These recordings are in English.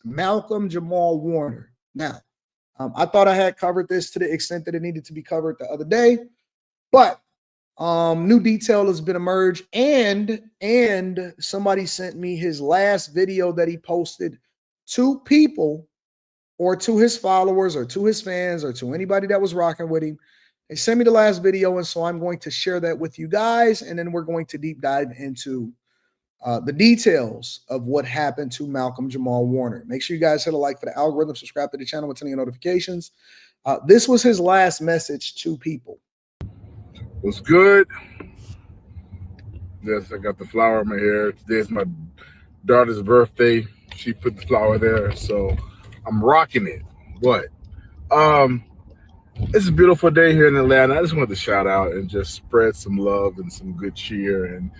Malcolm Jamal Warner. Now, I thought I had covered this to the extent that it needed to be covered the other day, but new detail has been emerged, and somebody sent me his last video that he posted to people, or to his followers, or to his fans, or to anybody that was rocking with him. They sent me the last video, and so I'm going to share that with you guys, and then we're going to deep dive into the details of what happened to Malcolm Jamal Warner. Make sure you guys hit a like for the algorithm, subscribe to the channel with any notifications. This was his last message to people. What's good? Yes, I got the flower in my hair. Today's my daughter's birthday. She put the flower there, so I'm rocking it. But it's a beautiful day here in Atlanta. I just wanted to shout out and just spread some love and some good cheer. And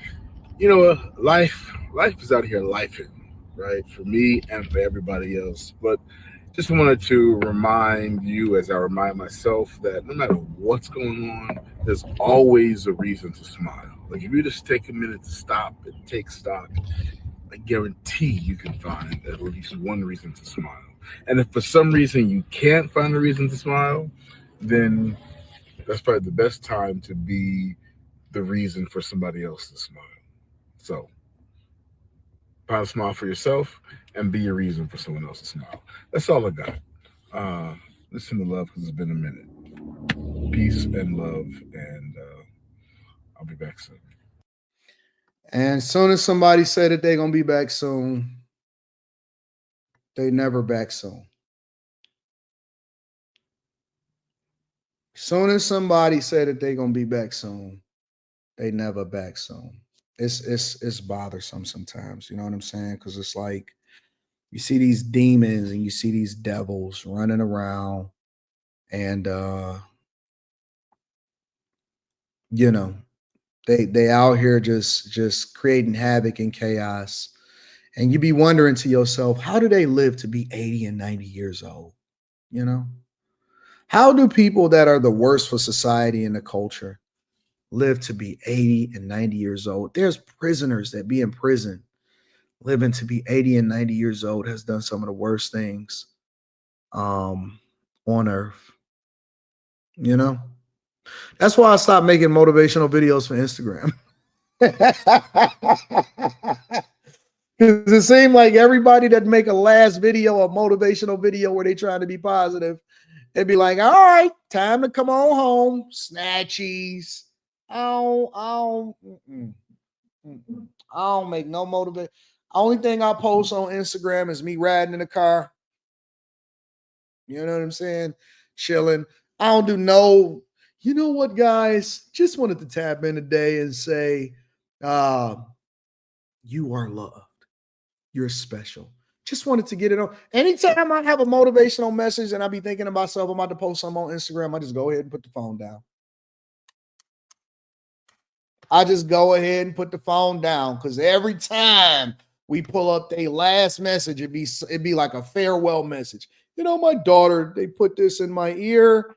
you know, life is out here lifing, right? For me and for everybody else. But just wanted to remind you, as I remind myself, that no matter what's going on, there's always a reason to smile. Like if you just take a minute to stop and take stock, I guarantee you can find at least one reason to smile. And if for some reason you can't find a reason to smile, then that's probably the best time to be the reason for somebody else to smile. So find a smile for yourself and be a reason for someone else to smile. That's all I got. Listen to love because it's been a minute. Peace and love, and I'll be back soon. And as soon as somebody said that they're going to be back soon, they never back soon. As soon as somebody said that they're going to be back soon, they never back soon. It's bothersome sometimes, you know what I'm saying? Because it's like you see these demons and you see these devils running around, and you know, they out here just creating havoc and chaos. And you be wondering to yourself, how do they live to be 80 and 90 years old? You know? How do people that are the worst for society and the culture live to be 80 and 90 years old? There's prisoners that be in prison living to be 80 and 90 years old, has done some of the worst things on earth. You know? That's why I stopped making motivational videos for Instagram. Because it seemed like everybody that make a last video, a motivational video where they trying to be positive, they'd be like, all right, time to come on home. Snatchies. I don't make no motivation. Only thing I post on Instagram is me riding in the car. You know what I'm saying? Chilling. I don't do no, you know what, guys? Just wanted to tap in today and say, you are loved. You're special. Just wanted to get it on. Anytime I have a motivational message and I be thinking about myself, I'm about to post something on Instagram, I just go ahead and put the phone down. I just go ahead and put the phone down, because every time we pull up their last message, it'd be like a farewell message. You know, my daughter, they put this in my ear,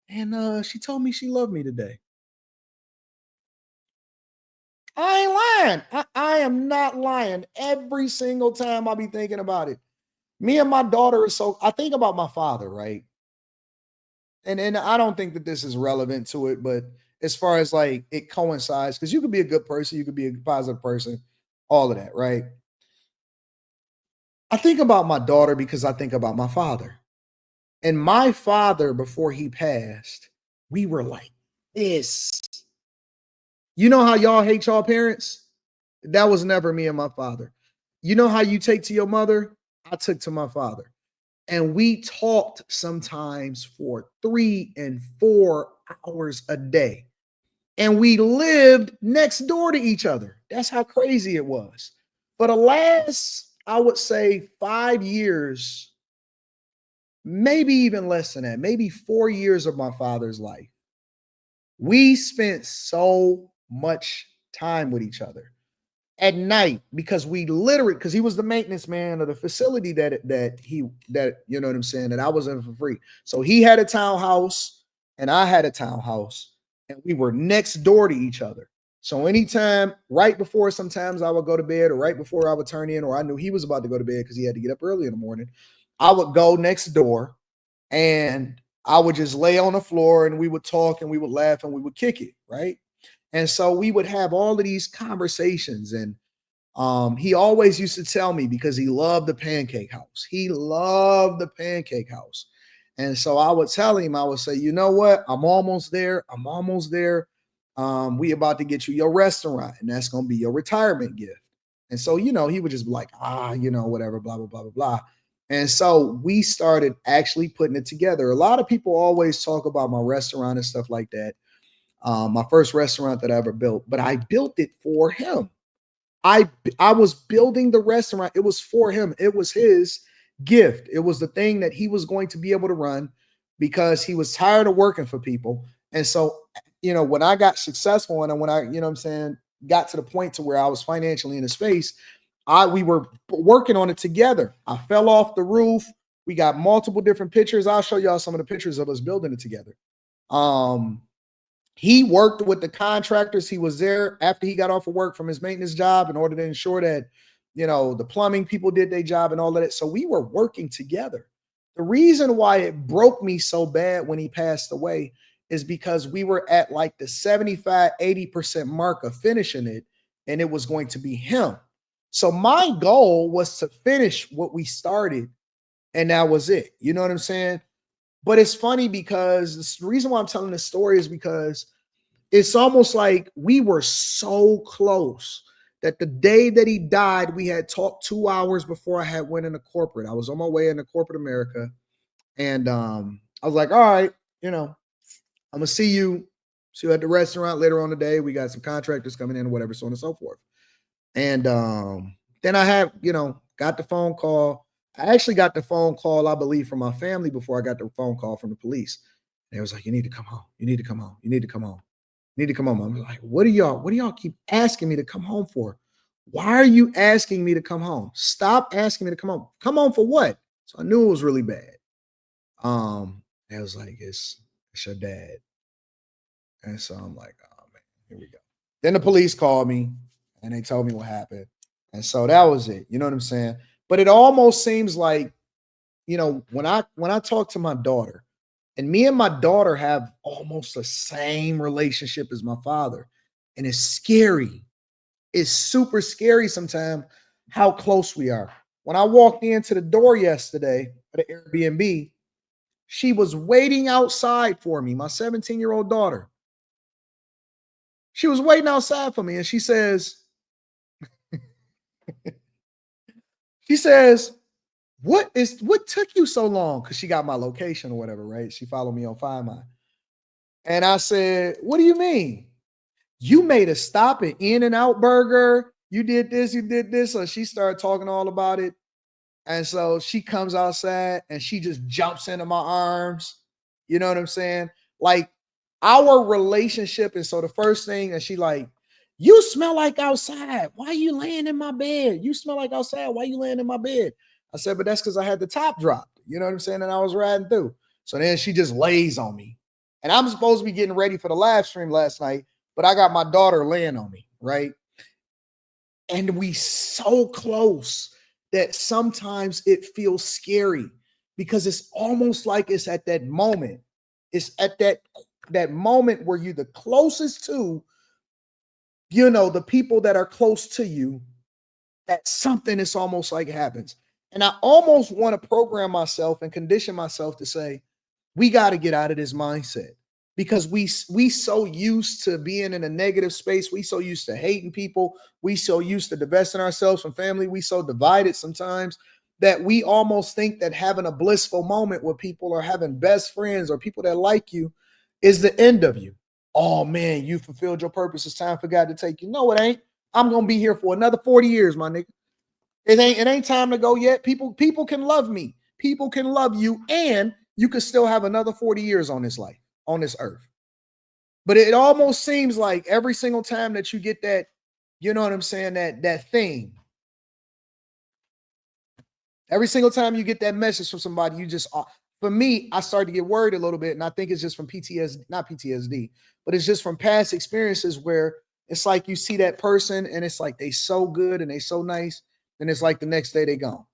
and she told me she loved me today. I ain't lying. I am not lying. Every single time I be thinking about it. Me and my daughter I think about my father, right? And I don't think that this is relevant to it, but as far as like it coincides, because you could be a good person, you could be a positive person, all of that, right? I think about my daughter because I think about my father. And my father, before he passed, we were like this. You know how y'all hate y'all parents? That was never me and my father. You know how you take to your mother? I took to my father. And we talked sometimes for 3 and 4 hours a day. And we lived next door to each other. That's how crazy it was. For the last, I would say, 5 years, maybe even less than that, maybe 4 years of my father's life, we spent so much time with each other at night, because he was the maintenance man of the facility that you know what I'm saying, that I was in for free. So he had a townhouse and I had a townhouse, and we were next door to each other. So anytime, right before sometimes I would go to bed or right before I would turn in, or I knew he was about to go to bed because he had to get up early in the morning, I would go next door and I would just lay on the floor and we would talk and we would laugh and we would kick it, right? And so we would have all of these conversations. And he always used to tell me, because he loved the pancake house. He loved the pancake house. And so I would tell him, I would say, you know what? I'm almost there. I'm almost there. We about to get you your restaurant, and that's going to be your retirement gift. And so, he would just be like, whatever, blah, blah, blah, blah, blah. And so we started actually putting it together. A lot of people always talk about my restaurant and stuff like that. My first restaurant that I ever built, but I built it for him. I was building the restaurant. It was for him. It was his gift. It was the thing that he was going to be able to run because he was tired of working for people. And so, when I got successful and when I, got to the point to where I was financially in a space, we were working on it together. I fell off the roof. We got multiple different pictures. I'll show y'all some of the pictures of us building it together. He worked with the contractors. He was there after he got off of work from his maintenance job in order to ensure that, the plumbing people did their job and all of that. So we were working together. The reason why it broke me so bad when he passed away is because we were at like the 75, 80% mark of finishing it, and it was going to be him. So my goal was to finish what we started, and that was it. You know what I'm saying? But it's funny because the reason why I'm telling this story is because it's almost like we were so close that the day that he died, we had talked 2 hours before I had went into corporate. I was on my way into corporate America. And I was like, all right, I'm going to see you at the restaurant later on today. We got some contractors coming in or whatever, so on and so forth. And then I have, got the phone call. I actually got the phone call, I believe, from my family before I got the phone call from the police. And it was like, you need to come home. You need to come home. You need to come home. You need to come home. I'm like, what do y'all keep asking me to come home for? Why are you asking me to come home? Stop asking me to come home. Come home for what? So I knew it was really bad. It was like, it's your dad. And so I'm like, oh man, here we go. Then the police called me and they told me what happened. And so that was it. You know what I'm saying? But it almost seems like, when I talk to my daughter, and me and my daughter have almost the same relationship as my father, and it's scary. It's super scary sometimes how close we are. When I walked into the door yesterday at the Airbnb, she was waiting outside for me, my 17-year-old daughter. She was waiting outside for me, and she says, what took you so long? Because she got my location or whatever, right? She followed me on Find My. And I said, what do you mean? You made a stop at In-N-Out Burger. You did this, you did this. So she started talking all about it. And so she comes outside and she just jumps into my arms. You know what I'm saying? Like our relationship. And so the first thing, and she like, you smell like outside. Why are you laying in my bed? You smell like outside. Why are you laying in my bed? I said, but that's because I had the top dropped. You know what I'm saying? And I was riding through. So then she just lays on me. And I'm supposed to be getting ready for the live stream last night, but I got my daughter laying on me, right? And we so close that sometimes it feels scary because it's almost like it's at that moment. It's at that moment where you're the closest to, the people that are close to you, that something is almost like happens. And I almost want to program myself and condition myself to say, we got to get out of this mindset because we so used to being in a negative space. We so used to hating people. We so used to divesting ourselves from family. We so divided sometimes that we almost think that having a blissful moment with people or having best friends or people that like you is the end of you. Oh man, you fulfilled your purpose. It's time for God to take you. No, it ain't. I'm going to be here for another 40 years, my nigga. It ain't time to go yet. People can love me. People can love you, and you could still have another 40 years on this life, on this earth. But it almost seems like every single time that you get that, you know what I'm saying, that thing, every single time you get that message from somebody, you just, for me, I started to get worried a little bit, and I think it's just from PTSD, not PTSD, but it's just from past experiences where It's like you see that person and it's like they so good and they so nice, and it's like the next day they gone.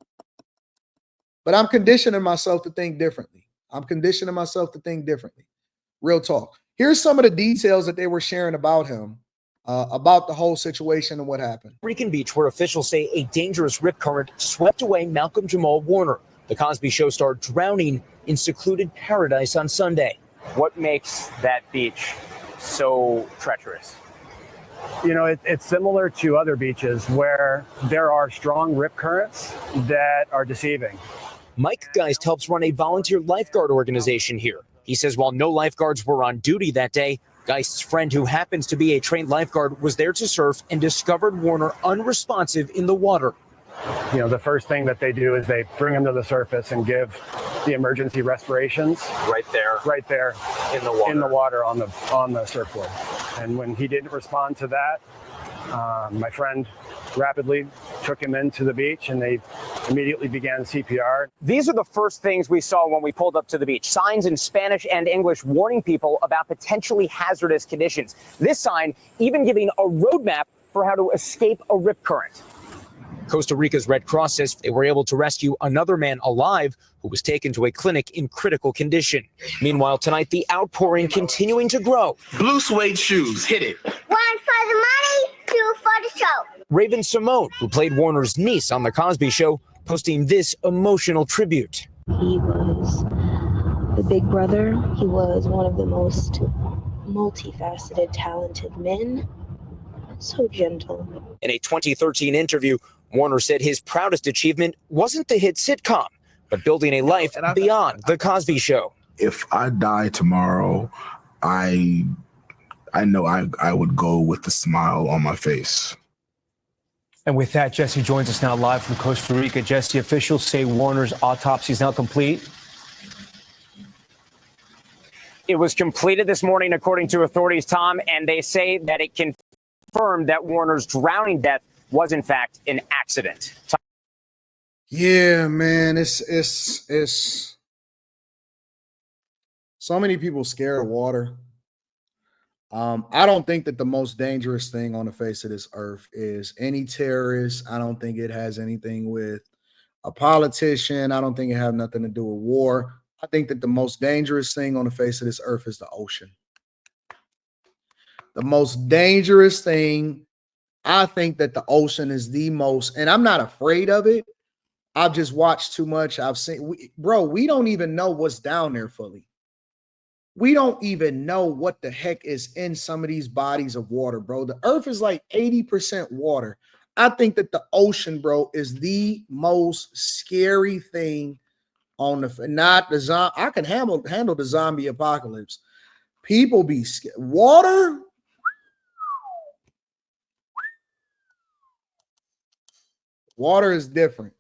But I'm conditioning myself to think differently. I'm conditioning myself to think differently. Real talk. Here's some of the details that they were sharing about him, about the whole situation and what happened. Rican Beach, where officials say a dangerous rip current swept away Malcolm Jamal-Warner, the Cosby Show star, drowning in secluded paradise on Sunday. What makes that beach so treacherous? You know, it's similar to other beaches where there are strong rip currents that are deceiving. Mike Geist helps run a volunteer lifeguard organization here. He says while no lifeguards were on duty that day, Geist's friend, who happens to be a trained lifeguard, was there to surf and discovered Warner unresponsive in the water. You know, the first thing that they do is they bring him to the surface and give the emergency respirations Right there in the water on the surfboard. And when he didn't respond to that, my friend rapidly took him into the beach and they immediately began CPR. These are the first things we saw when we pulled up to the beach. Signs in Spanish and English warning people about potentially hazardous conditions. This sign even giving a roadmap for how to escape a rip current. Costa Rica's Red Cross says they were able to rescue another man alive who was taken to a clinic in critical condition. Meanwhile, tonight, the outpouring continuing to grow. Blue suede shoes, hit it. 1 for the money, 2 for the show. Raven Simone, who played Warner's niece on The Cosby Show, posting this emotional tribute. He was the big brother. He was one of the most multifaceted, talented men. So gentle. In a 2013 interview, Warner said his proudest achievement wasn't the hit sitcom, but building a life beyond The Cosby Show. If I die tomorrow, I know I would go with a smile on my face. And with that, Jesse joins us now live from Costa Rica. Jesse, officials say Warner's autopsy is now complete. It was completed this morning, according to authorities, Tom, and they say that it confirmed that Warner's drowning death was in fact an accident. Yeah, man, it's so many people scared of water. I don't think that the most dangerous thing on the face of this earth is any terrorist. I don't think it has anything with a politician. I don't think it has nothing to do with war. I think that the most dangerous thing on the face of this earth is the ocean. The most dangerous thing, I think that the ocean is the most, and I'm not afraid of it. I've just watched too much. I've seen, we don't even know what's down there fully. We don't even know what the heck is in some of these bodies of water, bro. The earth is like 80% water. I think that the ocean, bro, is the most scary thing on the, not the zombie. I can handle the zombie apocalypse. People be scared. Water. Water is different.